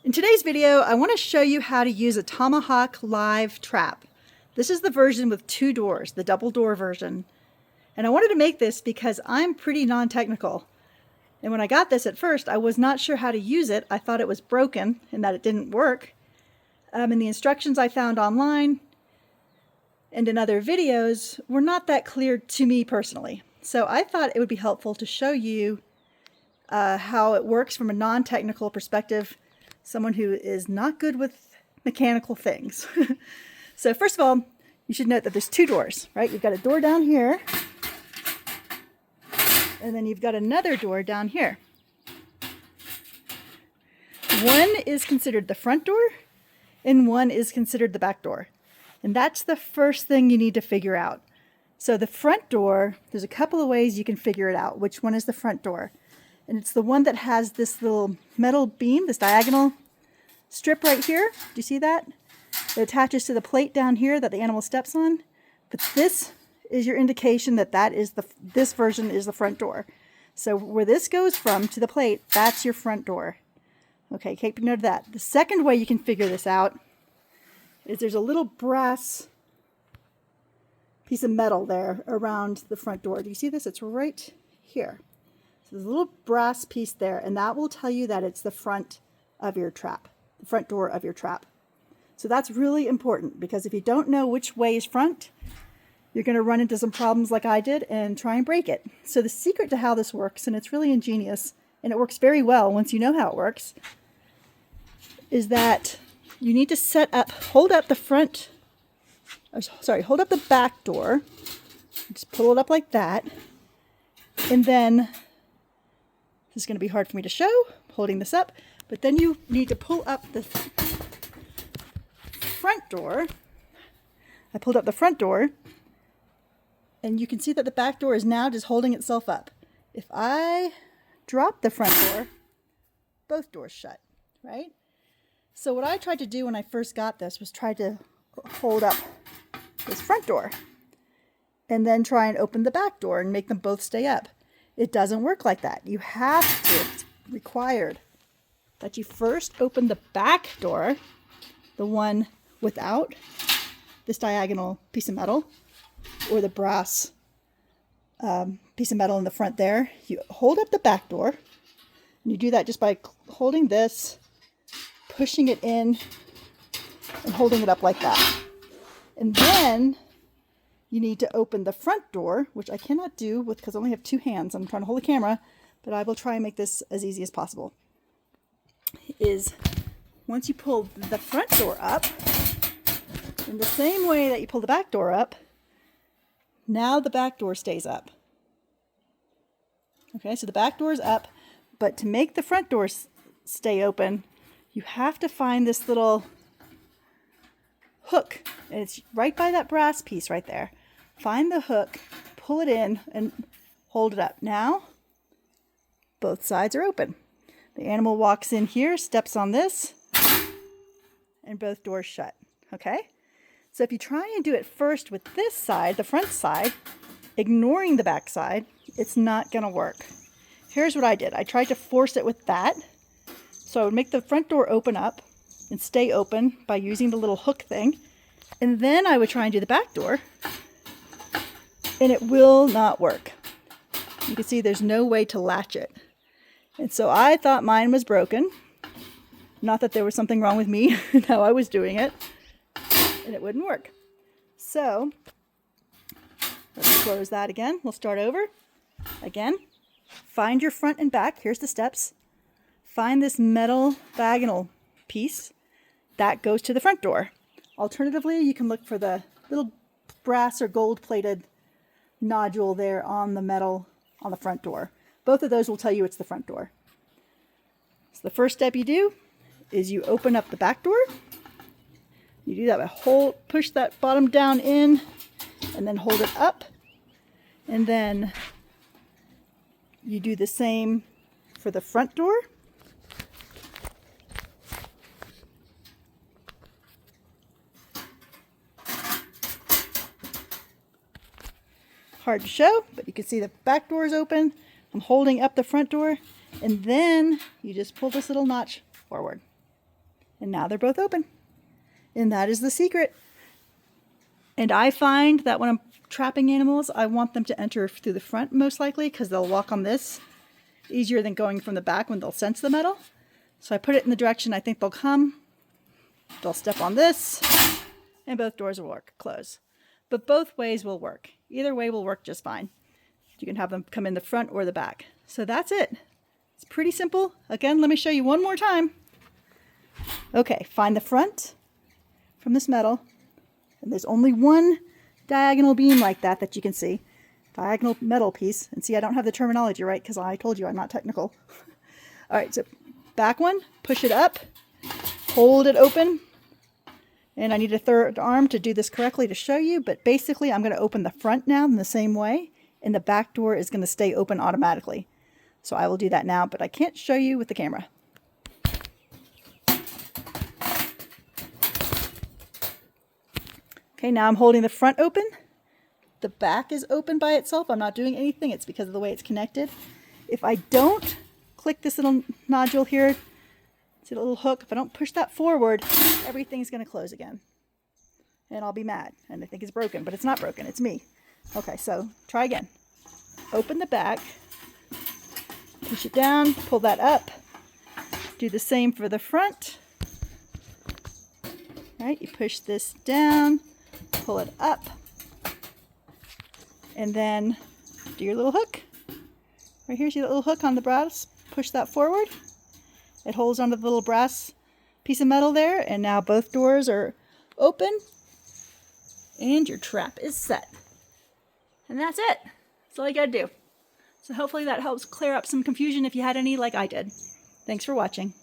In today's video, I want to show you how to use a Tomahawk live trap. This is the version with 2 doors, the double door version. And I wanted to make this because I'm pretty non-technical. And when I got this at first, I was not sure how to use it. I thought it was broken and that it didn't work. And the instructions I found online and in other videos were not that clear to me personally. So I thought it would be helpful to show you how it works from a non-technical perspective, someone who is not good with mechanical things. So first of all, you should note that there's 2 doors, right? You've got a door down here, and then you've got another door down here. One is considered the front door, and one is considered the back door. And that's the first thing you need to figure out. So the front door, there's a couple of ways you can figure it out, which one is the front door. And it's the one that has this little metal beam, this diagonal strip right here. Do you see that? It attaches to the plate down here that the animal steps on. But this is your indication that this version is the front door. So where this goes from to the plate, that's your front door. Okay, keep note of that. The second way you can figure this out is there's a little brass piece of metal there around the front door. Do you see this? It's right here. So there's a little brass piece there, and that will tell you that it's the front of your trap, the front door of your trap. So that's really important, because if you don't know which way is front, you're going to run into some problems like I did and try and break it. So the secret to how this works, and it's really ingenious, and it works very well once you know how it works, is that you need to hold up the back door. Just pull it up like that, and then this is going to be hard for me to show, holding this up, but then you need to pull up the front door. I pulled up the front door, and you can see that the back door is now just holding itself up. If I drop the front door, both doors shut, right? So what I tried to do when I first got this was try to hold up this front door and then try and open the back door and make them both stay up. It doesn't work like that. You have to, it's required that you first open the back door, the one without this diagonal piece of metal or the brass piece of metal in the front there. You hold up the back door, and you do that just by holding this, pushing it in, and holding it up like that. And then you need to open the front door, which I cannot do because I only have 2 hands. I'm trying to hold the camera, but I will try and make this as easy as possible. Is once you pull the front door up, in the same way that you pull the back door up, now the back door stays up. Okay, so the back door is up, but to make the front door stay open, you have to find this little hook, and it's right by that brass piece right there. Find the hook, pull it in, and hold it up. Now, both sides are open. The animal walks in here, steps on this, and both doors shut. Okay? So if you try and do it first with this side, the front side, ignoring the back side, it's not going to work. Here's what I did. I tried to force it with that. So I would make the front door open up and stay open by using the little hook thing. And then I would try and do the back door, and it will not work. You can see there's no way to latch it. And so I thought mine was broken. Not that there was something wrong with me and how I was doing it, and it wouldn't work. So let's close that again. We'll start over. Again, find your front and back. Here's the steps. Find this metal diagonal piece that goes to the front door. Alternatively, you can look for the little brass or gold-plated nodule there on the metal on the front door. Both of those will tell you it's the front door. So the first step you do is you open up the back door. You do that by push that bottom down in, and then hold it up. And then you do the same for the front door. Hard to show, but you can see the back door is open. I'm holding up the front door, and then you just pull this little notch forward. And now they're both open. And that is the secret. And I find that when I'm trapping animals, I want them to enter through the front most likely because they'll walk on this easier than going from the back when they'll sense the metal. So I put it in the direction I think they'll come. They'll step on this and both doors will work, close. But both ways will work. Either way will work just fine. You can have them come in the front or the back. So that's it. It's pretty simple. Again, let me show you one more time. Okay, find the front from this metal. And there's only one diagonal beam like that you can see. Diagonal metal piece. And see, I don't have the terminology right because I told you I'm not technical. All right, so back one, push it up, hold it open. And I need a third arm to do this correctly to show you. But basically, I'm going to open the front now in the same way. And the back door is going to stay open automatically. So I will do that now, but I can't show you with the camera. Okay, now I'm holding the front open. The back is open by itself. I'm not doing anything. It's because of the way it's connected. If I don't click this little nodule here, see the little hook, if I don't push that forward, everything's going to close again. And I'll be mad. And I think it's broken, but it's not broken. It's me. Okay, so try again. Open the back. Push it down. Pull that up. Do the same for the front. Right, you push this down. Pull it up. And then do your little hook. Right here, see that little hook on the brass? Push that forward. It holds onto the little brass piece of metal there. And now both doors are open. And your trap is set. And that's it. That's all you gotta do. So hopefully that helps clear up some confusion if you had any like I did. Thanks for watching.